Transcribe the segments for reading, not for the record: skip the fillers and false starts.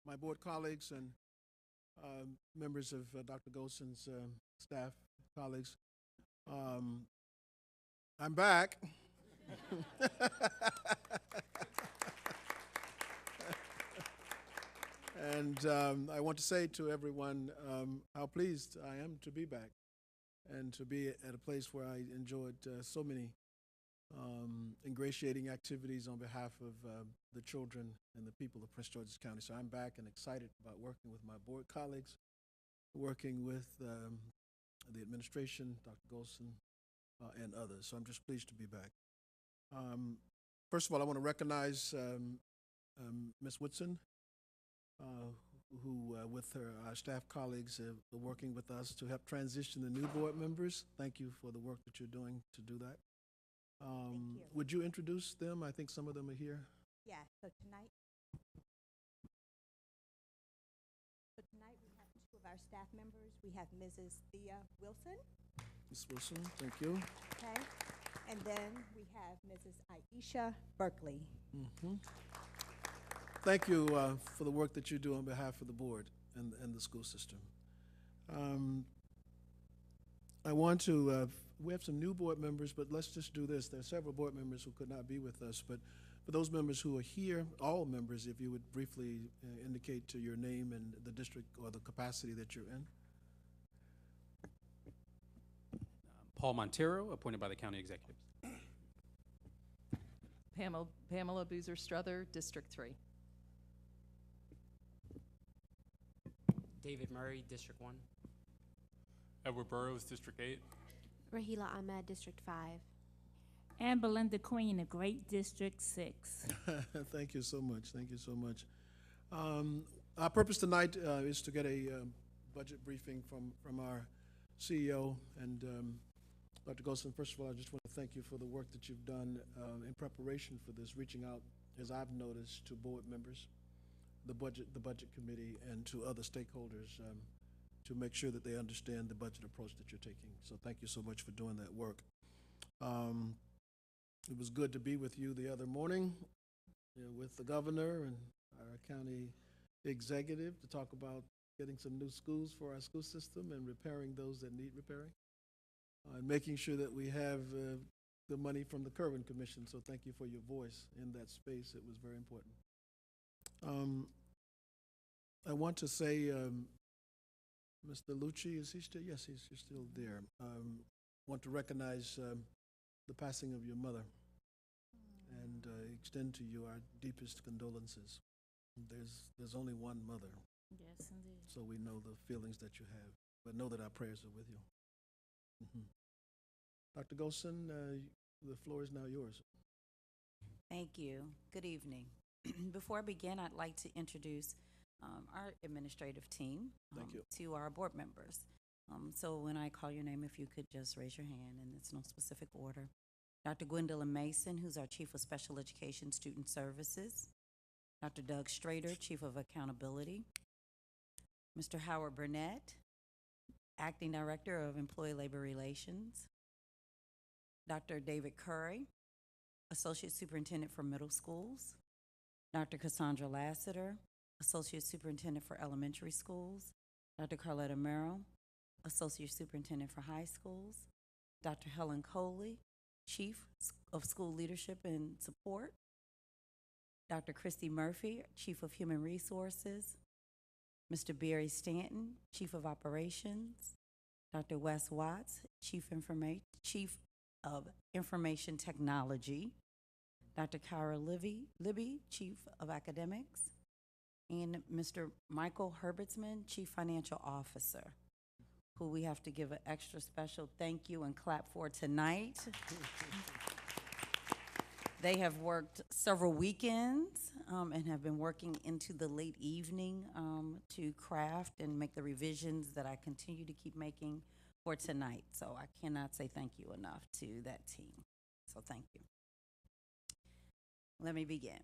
my board colleagues and members of Dr. Golson's staff, colleagues. I'm back. And I want to say to everyone how pleased I am to be back and to be at a place where I enjoyed so many ingratiating activities on behalf of the children and the people of Prince George's County. So I'm back and excited about working with my board colleagues, working with the administration, Dr. Golson, and others. So I'm just pleased to be back. First of all, I want to recognize Ms. Woodson, who with her staff colleagues are working with us to help transition the new board members. Thank you for the work that you're doing to do that. Thank you. Would you introduce them? I think some of them are here. Yeah, so tonight we have two of our staff members. We have Mrs. Thea Wilson, Ms. Wilson, thank you. okay? And then we have Mrs. Aisha Berkeley. Thank you for the work that you do on behalf of the board and the school system. I want to, we have some new board members, but let's just do this. There are several board members who could not be with us, but for those members who are here, all members, if you would briefly indicate to your name and the district or the capacity that you're in. Paul Montero, appointed by the county executives. Pamela Boozer-Strother, District 3. David Murray, District 1. Edward Burrows, District 8. Rahila Ahmed, District 5. And Belinda Queen, a great District 6. Thank you so much. Thank you so much. Our purpose tonight is to get a budget briefing from our CEO. And Dr. Golson, first of all, I just want to thank you for the work that you've done in preparation for this, reaching out, as I've noticed, to board members, the budget committee, and to other stakeholders to make sure that they understand the budget approach that you're taking. So thank you so much for doing that work. It was good to be with you the other morning, with the governor and our county executive to talk about getting some new schools for our school system and repairing those that need repairing, and making sure that we have the money from the Kerwin Commission. So thank you for your voice in that space. It was very important. I want to say, Mr. Lucci, is he still? Yes, he's still there. Want to recognize the passing of your mother and extend to you our deepest condolences. There's only one mother. Yes, indeed. So we know the feelings that you have, but know that our prayers are with you. Dr. Golson, the floor is now yours. Thank you. Good evening. Before I begin, I'd like to introduce our administrative team to our board members. So when I call your name, if you could just raise your hand, and it's no specific order. Dr. Gwendolyn Mason, who's our Chief of Special Education Student Services. Dr. Doug Strader, Chief of Accountability. Mr. Howard Burnett, Acting Director of Employee Labor Relations. Dr. David Curry, Associate Superintendent for Middle Schools. Dr. Cassandra Lassiter, Associate Superintendent for Elementary Schools. Dr. Carletta Merrill, Associate Superintendent for High Schools. Dr. Helen Coley, Chief of School Leadership and Support. Dr. Christy Murphy, Chief of Human Resources. Mr. Barry Stanton, Chief of Operations. Dr. Wes Watts, Chief of Information Technology. Dr. Kyra Libby, Chief of Academics. And Mr. Michael Herbertsman, Chief Financial Officer, who we have to give an extra special thank you and clap for tonight. They have worked several weekends and have been working into the late evening to craft and make the revisions that I continue to keep making for tonight. So I cannot say thank you enough to that team. So thank you. Let me begin.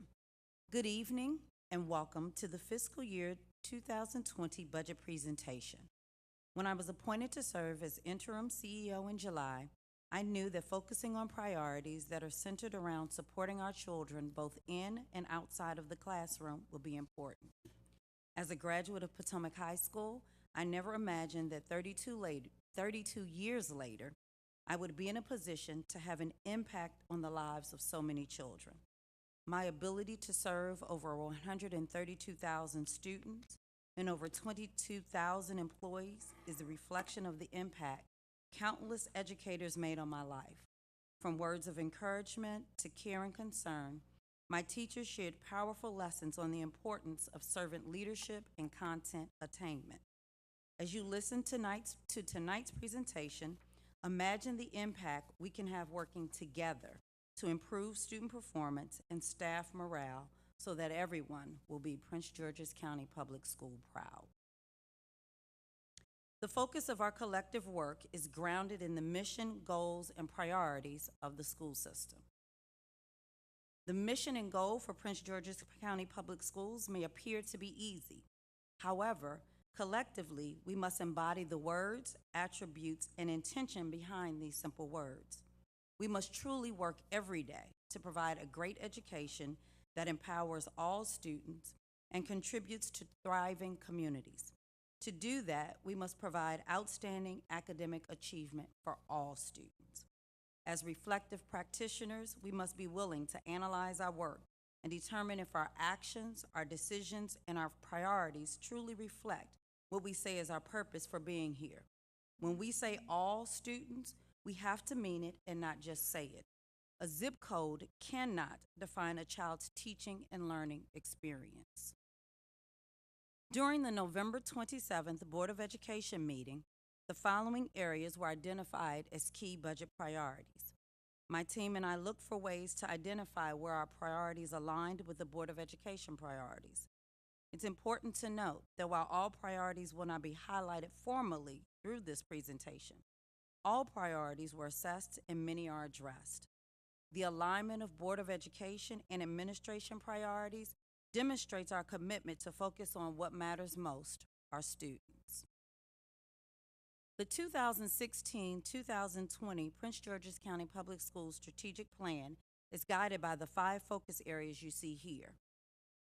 Good evening and welcome to the fiscal year 2020 budget presentation. When I was appointed to serve as interim CEO in July, I knew that focusing on priorities that are centered around supporting our children both in and outside of the classroom will be important. As a graduate of Potomac High School, I never imagined that 32 years later, I would be in a position to have an impact on the lives of so many children. My ability to serve over 132,000 students and over 22,000 employees is a reflection of the impact countless educators made on my life. From words of encouragement to care and concern, my teachers shared powerful lessons on the importance of servant leadership and content attainment. As you listen to tonight's presentation, imagine the impact we can have working together to improve student performance and staff morale so that everyone will be Prince George's County Public School proud. The focus of our collective work is grounded in the mission, goals, and priorities of the school system. The mission and goal for Prince George's County Public Schools may appear to be easy. However, collectively, we must embody the words, attributes, and intention behind these simple words. We must truly work every day to provide a great education that empowers all students and contributes to thriving communities. To do that, we must provide outstanding academic achievement for all students. As reflective practitioners, we must be willing to analyze our work and determine if our actions, our decisions, and our priorities truly reflect what we say is our purpose for being here. When we say all students, we have to mean it and not just say it. A zip code cannot define a child's teaching and learning experience. During the November 27th Board of Education meeting, the following areas were identified as key budget priorities. My team and I looked for ways to identify where our priorities aligned with the Board of Education priorities. It's important to note that while all priorities will not be highlighted formally through this presentation, all priorities were assessed and many are addressed. The alignment of Board of Education and administration priorities demonstrates our commitment to focus on what matters most, our students. The 2016-2020 Prince George's County Public Schools Strategic Plan is guided by the 5 focus areas you see here.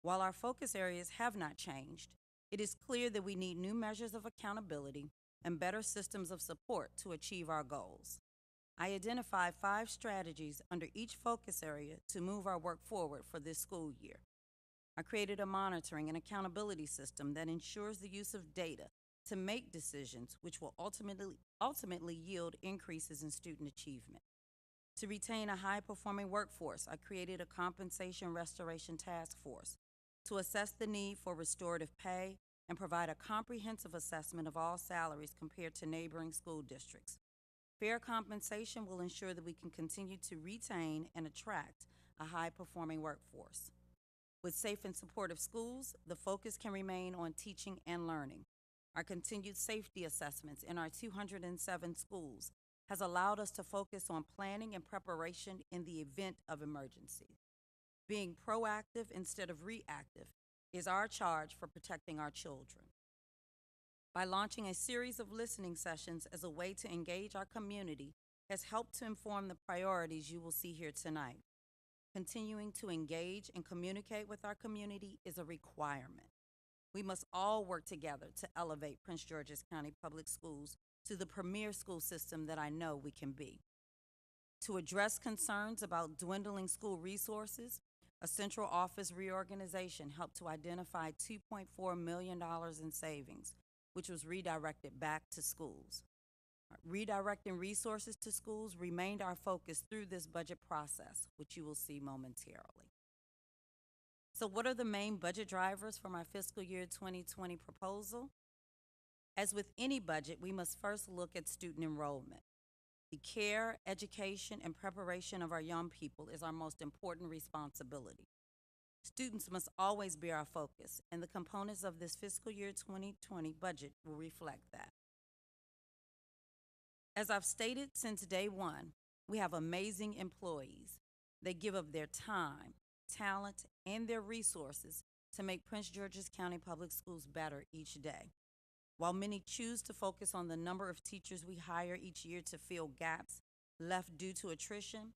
While our focus areas have not changed, it is clear that we need new measures of accountability and better systems of support to achieve our goals. I identified 5 strategies under each focus area to move our work forward for this school year. I created a monitoring and accountability system that ensures the use of data to make decisions which will ultimately yield increases in student achievement. To retain a high-performing workforce, I created a compensation restoration task force to assess the need for restorative pay and provide a comprehensive assessment of all salaries compared to neighboring school districts. Fair compensation will ensure that we can continue to retain and attract a high-performing workforce. With safe and supportive schools, the focus can remain on teaching and learning. Our continued safety assessments in our 207 schools has allowed us to focus on planning and preparation in the event of emergency. Being proactive instead of reactive is our charge for protecting our children. By launching a series of listening sessions as a way to engage our community has helped to inform the priorities you will see here tonight. Continuing to engage and communicate with our community is a requirement. We must all work together to elevate Prince George's County Public Schools to the premier school system that I know we can be. To address concerns about dwindling school resources, a central office reorganization helped to identify $2.4 million in savings, which was redirected back to schools. Redirecting resources to schools remained our focus through this budget process, which you will see momentarily. So what are the main budget drivers for my fiscal year 2020 proposal? As with any budget, we must first look at student enrollment. The care, education, and preparation of our young people is our most important responsibility. Students must always be our focus, and the components of this fiscal year 2020 budget will reflect that. As I've stated since day one, we have amazing employees. They give of their time, talent, and their resources to make Prince George's County Public Schools better each day. While many choose to focus on the number of teachers we hire each year to fill gaps left due to attrition,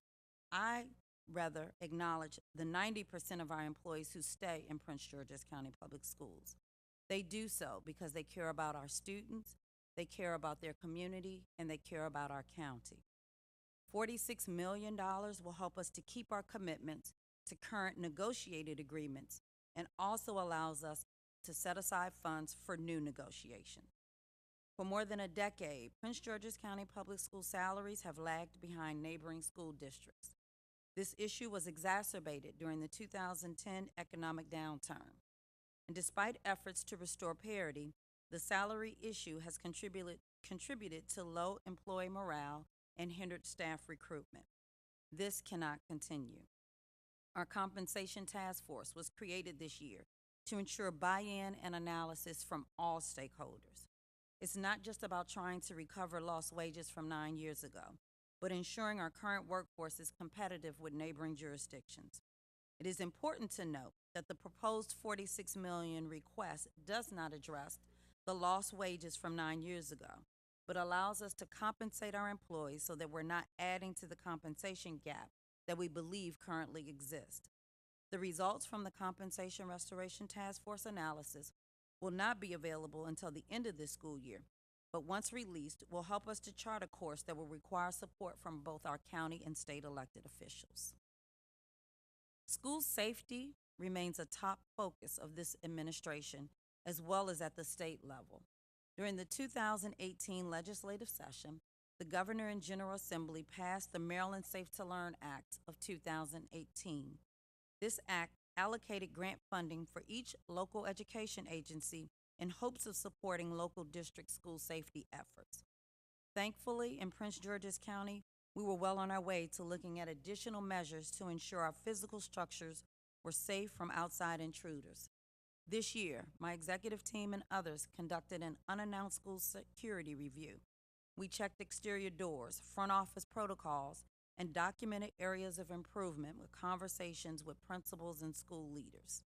I rather acknowledge the 90% of our employees who stay in Prince George's County Public Schools. They do so because they care about our students, they care about their community, and they care about our county. $46 million will help us to keep our commitments to current negotiated agreements and also allows us to set aside funds for new negotiations. For more than a decade, Prince George's County Public School salaries have lagged behind neighboring school districts. This issue was exacerbated during the 2010 economic downturn. And despite efforts to restore parity, the salary issue has contributed to low employee morale and hindered staff recruitment. This cannot continue. Our compensation task force was created this year to ensure buy-in and analysis from all stakeholders. It's not just about trying to recover lost wages from 9 years ago, but ensuring our current workforce is competitive with neighboring jurisdictions. It is important to note that the proposed $46 million request does not address the lost wages from 9 years ago, but allows us to compensate our employees so that we're not adding to the compensation gap that we believe currently exists. The results from the Compensation Restoration Task Force analysis will not be available until the end of this school year, but once released, will help us to chart a course that will require support from both our county and state elected officials. School safety remains a top focus of this administration, as well as at the state level. During the 2018 legislative session, the Governor and General Assembly passed the Maryland Safe to Learn Act of 2018. This act allocated grant funding for each local education agency in hopes of supporting local district school safety efforts. Thankfully, in Prince George's County, we were well on our way to looking at additional measures to ensure our physical structures were safe from outside intruders. This year, my executive team and others conducted an unannounced school security review. We checked exterior doors, front office protocols, and documented areas of improvement with conversations with principals and school leaders.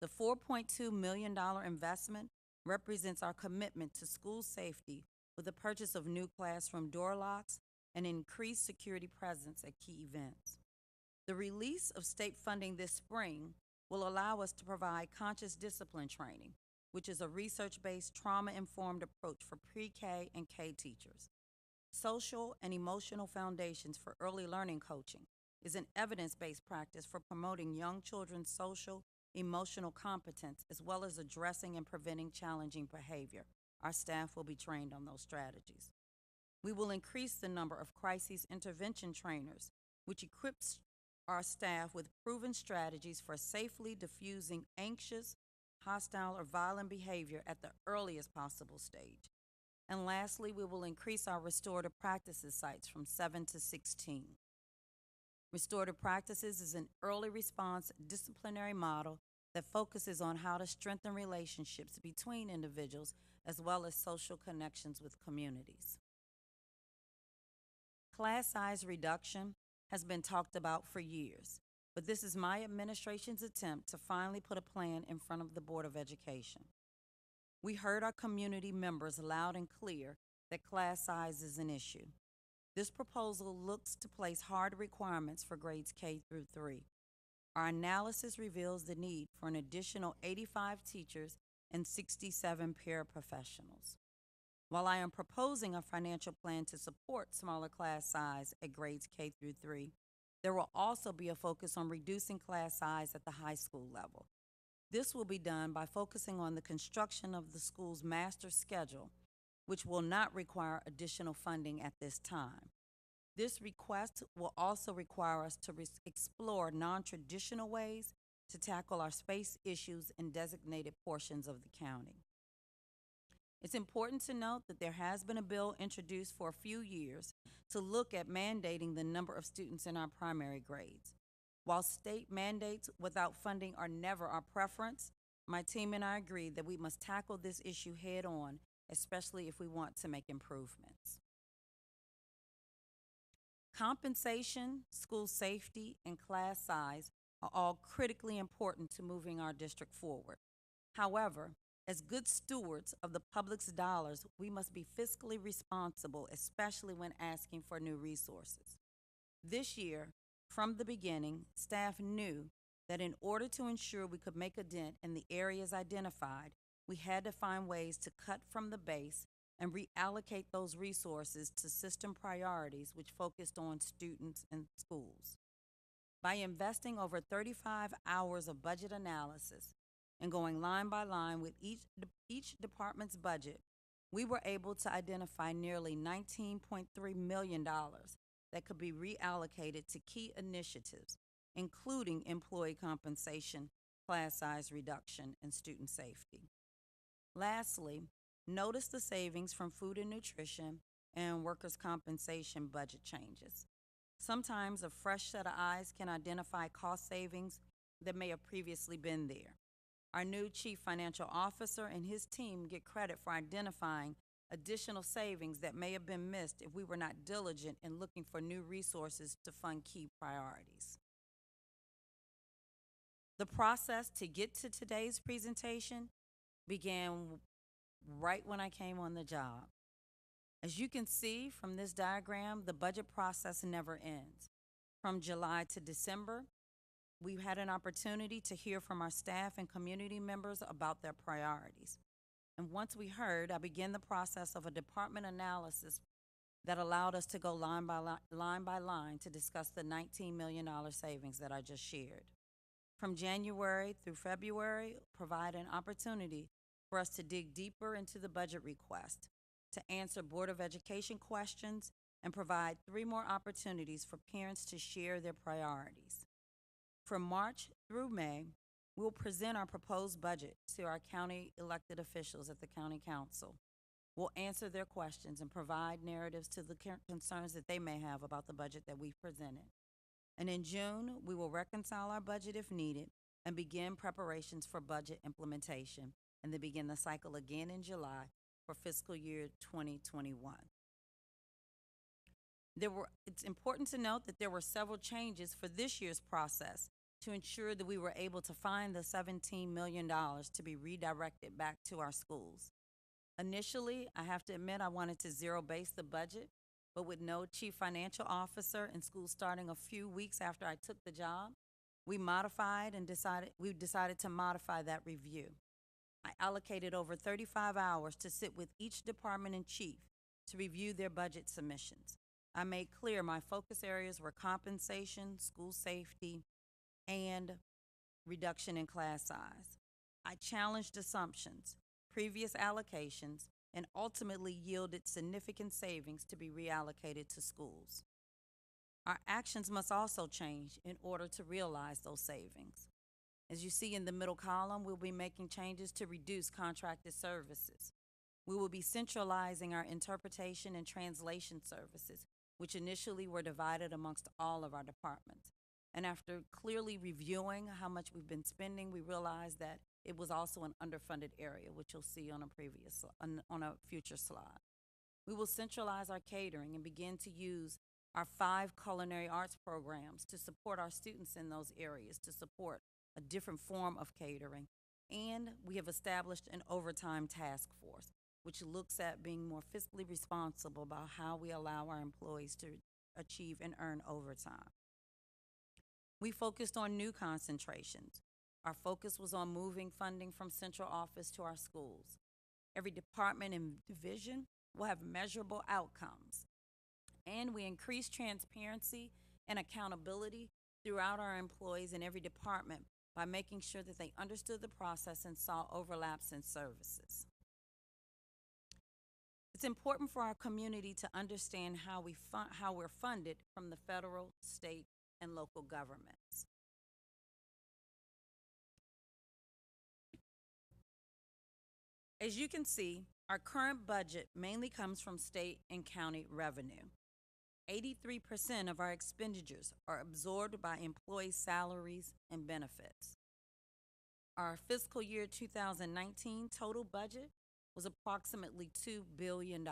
The $4.2 million investment represents our commitment to school safety with the purchase of new classroom door locks and increased security presence at key events. The release of state funding this spring will allow us to provide conscious discipline training, which is a research-based, trauma-informed approach for pre-K and K teachers. Social and emotional foundations for early learning coaching is an evidence-based practice for promoting young children's social, emotional competence, as well as addressing and preventing challenging behavior. Our staff will be trained on those strategies. We will increase the number of crisis intervention trainers, which equips our staff with proven strategies for safely diffusing anxious, hostile, or violent behavior at the earliest possible stage. And lastly, we will increase our restorative practices sites from 7 to 16. Restorative practices is an early response disciplinary model that focuses on how to strengthen relationships between individuals as well as social connections with communities. Class size reduction has been talked about for years, but this is my administration's attempt to finally put a plan in front of the Board of Education. We heard our community members loud and clear that class size is an issue. This proposal looks to place hard requirements for grades K through 3. Our analysis reveals the need for an additional 85 teachers and 67 paraprofessionals. While I am proposing a financial plan to support smaller class size at grades K through 3, there will also be a focus on reducing class size at the high school level. This will be done by focusing on the construction of the school's master schedule, which will not require additional funding at this time. This request will also require us to explore non-traditional ways to tackle our space issues in designated portions of the county. It's important to note that there has been a bill introduced for a few years to look at mandating the number of students in our primary grades. While state mandates without funding are never our preference, my team and I agree that we must tackle this issue head on, especially if we want to make improvements. Compensation, school safety, and class size are all critically important to moving our district forward. However, as good stewards of the public's dollars, we must be fiscally responsible, especially when asking for new resources. This year, from the beginning, staff knew that in order to ensure we could make a dent in the areas identified, we had to find ways to cut from the base and reallocate those resources to system priorities which focused on students and schools. By investing over 35 hours of budget analysis and going line by line with each department's budget, we were able to identify nearly $19.3 million that could be reallocated to key initiatives, including employee compensation, class size reduction, and student safety. Lastly, notice the savings from food and nutrition and workers' compensation budget changes. Sometimes a fresh set of eyes can identify cost savings that may have previously been there. Our new Chief Financial Officer and his team get credit for identifying additional savings that may have been missed if we were not diligent in looking for new resources to fund key priorities. The process to get to today's presentation began right when I came on the job. As you can see from this diagram, the budget process never ends. From July to December, we had an opportunity to hear from our staff and community members about their priorities. And once we heard, I began the process of a department analysis that allowed us to go line by line to discuss the $19 million savings that I just shared. From January through February, provide an opportunity for us to dig deeper into the budget request, to answer Board of Education questions, and provide 3 more opportunities for parents to share their priorities. From March through May, we'll present our proposed budget to our county elected officials at the County Council. We'll answer their questions and provide narratives to the concerns that they may have about the budget that we've presented. And in June, we will reconcile our budget if needed and begin preparations for budget implementation, and then begin the cycle again in July for fiscal year 2021. It's important to note that there were several changes for this year's process to ensure that we were able to find the $17 million to be redirected back to our schools. Initially, I have to admit I wanted to zero-base the budget, but with no chief financial officer and school starting a few weeks after I took the job, we decided to modify that review. I allocated over 35 hours to sit with each department in chief to review their budget submissions. I made clear my focus areas were compensation, school safety, and reduction in class size. I challenged assumptions, previous allocations, and ultimately yielded significant savings to be reallocated to schools. Our actions must also change in order to realize those savings. As you see in the middle column, we'll be making changes to reduce contracted services. We will be centralizing our interpretation and translation services, which initially were divided amongst all of our departments. And after clearly reviewing how much we've been spending, we realized that it was also an underfunded area, which you'll see on a future slide. We will centralize our catering and begin to use our 5 culinary arts programs to support our students in those areas, to support a different form of catering. And we have established an overtime task force, which looks at being more fiscally responsible about how we allow our employees to achieve and earn overtime. We focused on new concentrations. Our focus was on moving funding from central office to our schools. Every department and division will have measurable outcomes. And we increased transparency and accountability throughout our employees in every department by making sure that they understood the process and saw overlaps in services. It's important for our community to understand how we're funded from the federal, state, and local governments. As you can see, our current budget mainly comes from state and county revenue. 83% of our expenditures are absorbed by employee salaries and benefits. Our fiscal year 2019 total budget was approximately $2 billion.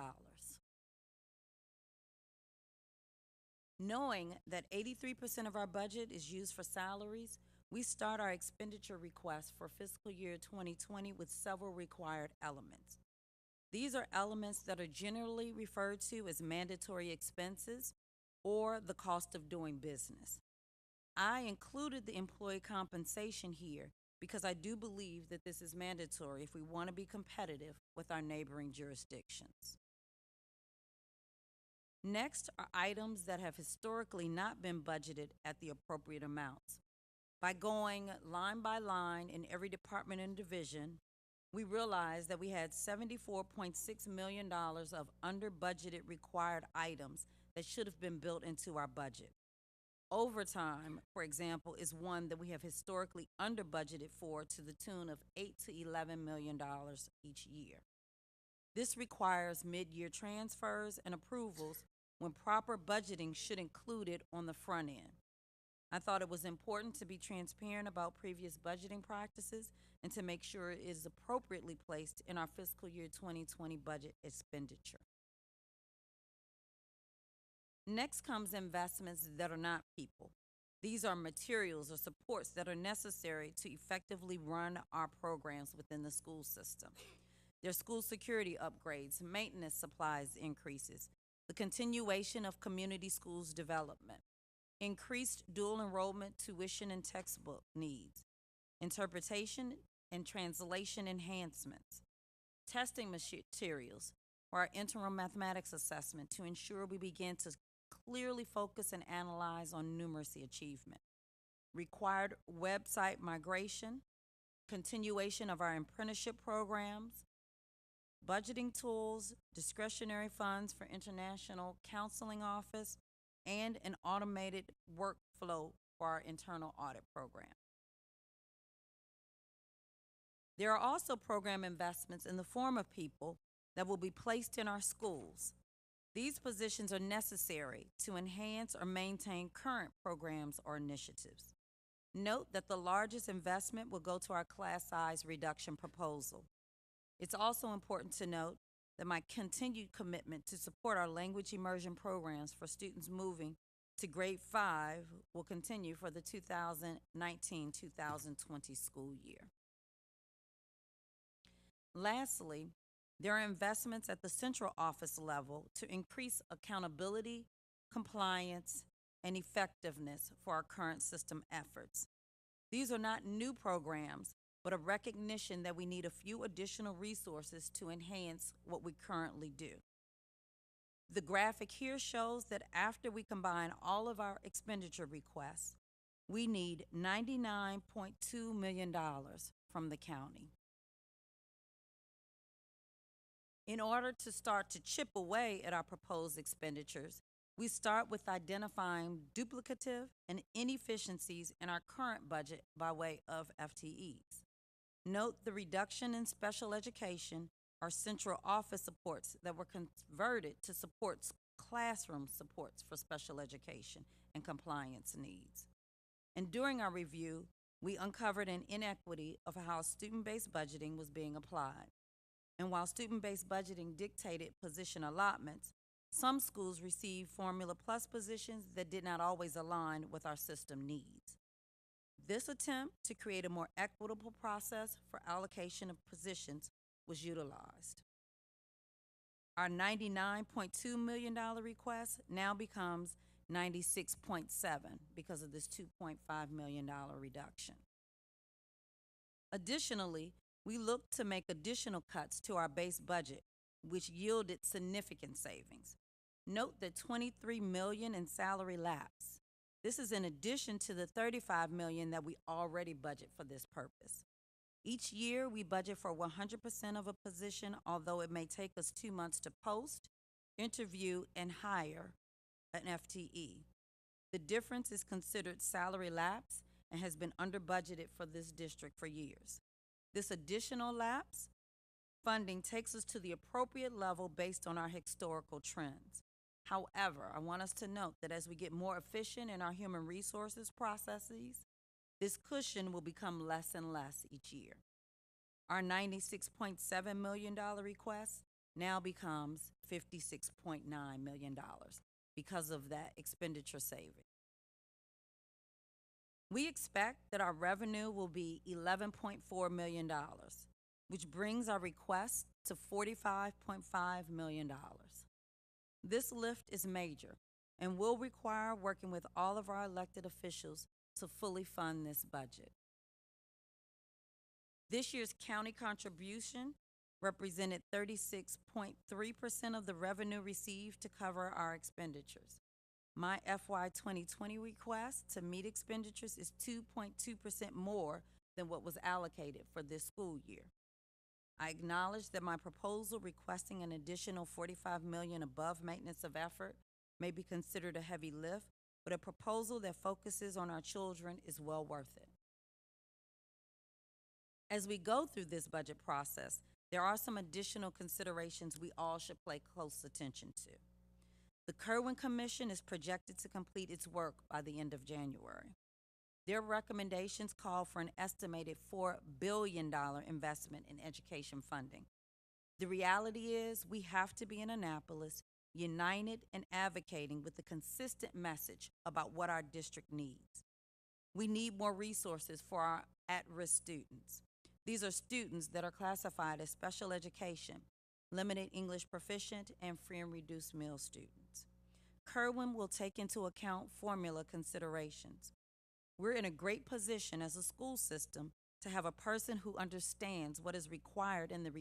Knowing that 83% of our budget is used for salaries, we start our expenditure request for fiscal year 2020 with several required elements. These are elements that are generally referred to as mandatory expenses or the cost of doing business. I included the employee compensation here because I do believe that this is mandatory if we want to be competitive with our neighboring jurisdictions. Next are items that have historically not been budgeted at the appropriate amounts. By going line by line in every department and division, we realized that we had $74.6 million of under-budgeted required items that should have been built into our budget. Overtime, for example, is one that we have historically under-budgeted for to the tune of $8 to $11 million each year. This requires mid-year transfers and approvals when proper budgeting should include it on the front end. I thought it was important to be transparent about previous budgeting practices and to make sure it is appropriately placed in our fiscal year 2020 budget expenditure. Next comes investments that are not people. These are materials or supports that are necessary to effectively run our programs within the school system. Their school security upgrades, maintenance supplies increases, the continuation of community schools development, increased dual enrollment tuition and textbook needs, interpretation and translation enhancements, testing materials for our interim mathematics assessment to ensure we begin to clearly focus and analyze on numeracy achievement, required website migration, continuation of our apprenticeship programs, budgeting tools, discretionary funds for International Counseling Office, and an automated workflow for our internal audit program. There are also program investments in the form of people that will be placed in our schools. These positions are necessary to enhance or maintain current programs or initiatives. Note that the largest investment will go to our class size reduction proposal. It's also important to note that my continued commitment to support our language immersion programs for students moving to grade 5 will continue for the 2019-2020 school year. Lastly, there are investments at the central office level to increase accountability, compliance, and effectiveness for our current system efforts. These are not new programs, but a recognition that we need a few additional resources to enhance what we currently do. The graphic here shows that after we combine all of our expenditure requests, we need $99.2 million from the county. In order to start to chip away at our proposed expenditures, we start with identifying duplicative and inefficiencies in our current budget by way of FTEs. Note the reduction in special education or central office supports that were converted to support classroom supports for special education and compliance needs. And during our review, we uncovered an inequity of how student-based budgeting was being applied. And while student-based budgeting dictated position allotments, some schools received Formula Plus positions that did not always align with our system needs. This attempt to create a more equitable process for allocation of positions was utilized. Our $99.2 million request now becomes $96.7 because of this $2.5 million reduction. Additionally, we looked to make additional cuts to our base budget, which yielded significant savings. Note that $23 million in salary lapse. This is in addition to the $35 million that we already budget for this purpose. Each year, we budget for 100% of a position, although it may take us 2 months to post, interview, and hire an FTE. The difference is considered salary lapse and has been under budgeted for this district for years. This additional lapse funding takes us to the appropriate level based on our historical trends. However, I want us to note that as we get more efficient in our human resources processes, this cushion will become less and less each year. Our $96.7 million request now becomes $56.9 million because of that expenditure saving. We expect that our revenue will be $11.4 million, which brings our request to $45.5 million. This lift is major and will require working with all of our elected officials to fully fund this budget. This year's county contribution represented 36.3% of the revenue received to cover our expenditures. My FY 2020 request to meet expenditures is 2.2% more than what was allocated for this school year. I acknowledge that my proposal requesting an additional $45 million above maintenance of effort may be considered a heavy lift, but a proposal that focuses on our children is well worth it. As we go through this budget process, there are some additional considerations we all should pay close attention to. The Kerwin Commission is projected to complete its work by the end of January. Their recommendations call for an estimated $4 billion investment in education funding. The reality is we have to be in Annapolis, united and advocating with a consistent message about what our district needs. We need more resources for our at-risk students. These are students that are classified as special education, limited English proficient, and free and reduced meal students. Kerwin will take into account formula considerations. We're in a great position as a school system to have a person who understands what is required in the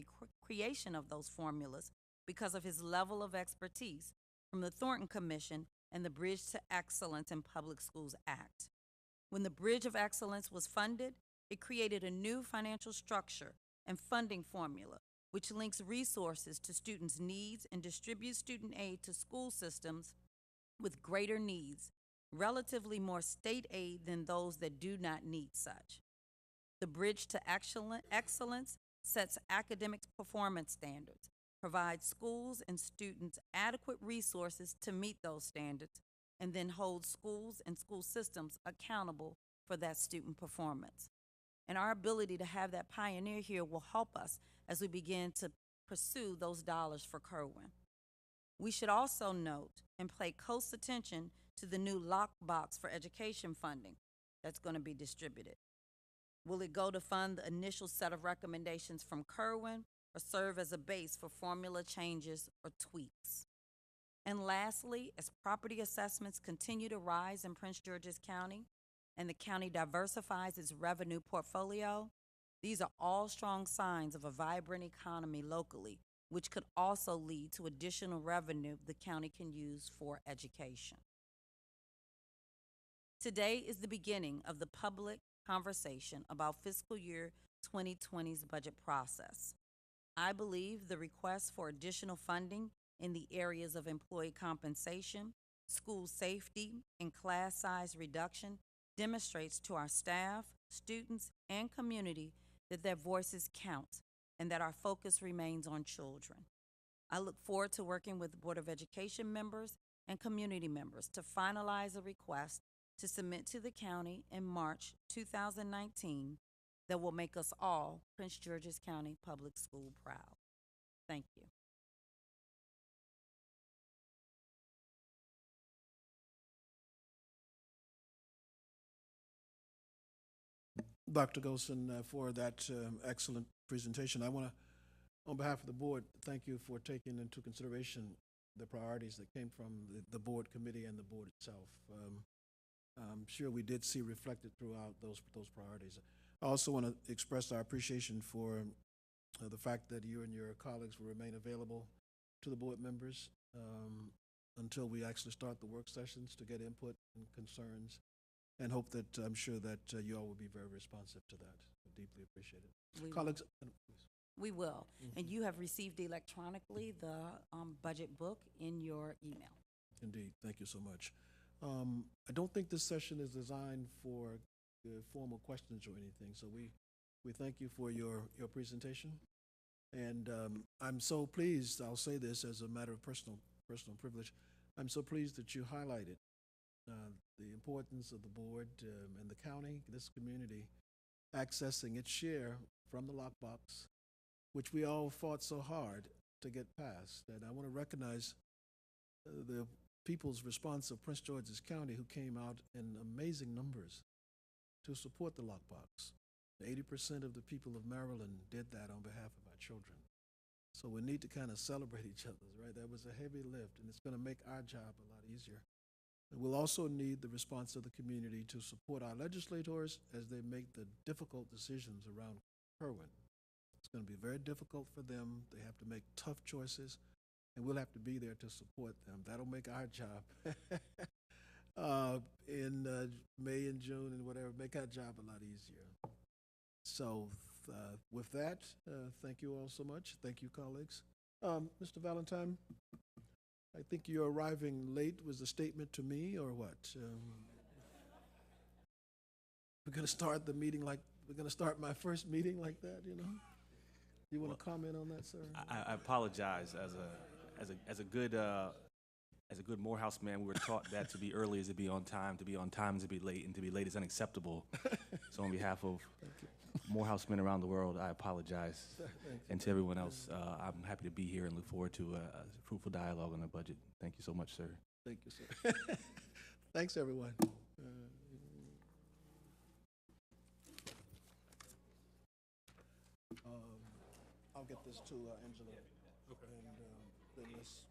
creation of those formulas because of his level of expertise from the Thornton Commission and the Bridge to Excellence in Public Schools Act. When the Bridge of Excellence was funded, it created a new financial structure and funding formula which links resources to students' needs and distributes student aid to school systems with greater needs, relatively more state aid than those that do not need such. The Bridge to Excellence sets academic performance standards, provides schools and students adequate resources to meet those standards, and then holds schools and school systems accountable for that student performance. And our ability to have that pioneer here will help us as we begin to pursue those dollars for Kerwin. We should also note and pay close attention to the new lockbox for education funding that's going to be distributed. Will it go to fund the initial set of recommendations from Kerwin or serve as a base for formula changes or tweaks? And lastly, as property assessments continue to rise in Prince George's County and the county diversifies its revenue portfolio, these are all strong signs of a vibrant economy locally, which could also lead to additional revenue the county can use for education. Today is the beginning of the public conversation about fiscal year 2020's budget process. I believe the request for additional funding in the areas of employee compensation, school safety, and class size reduction demonstrates to our staff, students, and community that their voices count and that our focus remains on children. I look forward to working with Board of Education members and community members to finalize a request to submit to the county in March 2019 that will make us all Prince George's County Public School proud. Thank you. Dr. Golson, for that excellent presentation. I want to, on behalf of the board, thank you for taking into consideration the priorities that came from the board committee and the board itself. I'm sure we did see reflected throughout those priorities. I also want to express our appreciation for the fact that you and your colleagues will remain available to the board members until we actually start the work sessions to get input and concerns, and hope that I'm sure that you all will be very responsive to that. I deeply appreciate it. Colleagues, please. We will. And you have received electronically the budget book in your email. Indeed. Thank you so much. I don't think this session is designed for formal questions or anything, so we thank you for your presentation. And I'm so pleased, I'll say this as a matter of personal privilege, I'm so pleased that you highlighted the importance of the board and the county, this community, accessing its share from the lockbox, which we all fought so hard to get past. And I want to recognize the people's response of Prince George's County, who came out in amazing numbers to support the lockbox. 80% of the people of Maryland did that on behalf of our children. So we need to kind of celebrate each other, right? That was a heavy lift, and it's going to make our job a lot easier. And we'll also need the response of the community to support our legislators as they make the difficult decisions around Kerwin. It's going to be very difficult for them. They have to make tough choices, and we'll have to be there to support them. That'll make our job in May and June and whatever, make our job a lot easier. So with that, thank you all so much. Thank you, colleagues. Mr. Valentine, I think you're arriving late. Was a statement to me or what? We're going to start the meeting like, we're going to start my first meeting like that, you know? You want to comment on that, sir? I apologize. As a good Morehouse man, we were taught that to be early is to be on time is to be late, and to be late is unacceptable. So on behalf of Morehouse men around the world, I apologize. And to everyone else, I'm happy to be here and look forward to a fruitful dialogue on the budget. Thank you so much, sir. Thank you, sir. Thanks, everyone. I'll get this to Angela. Okay. And then let's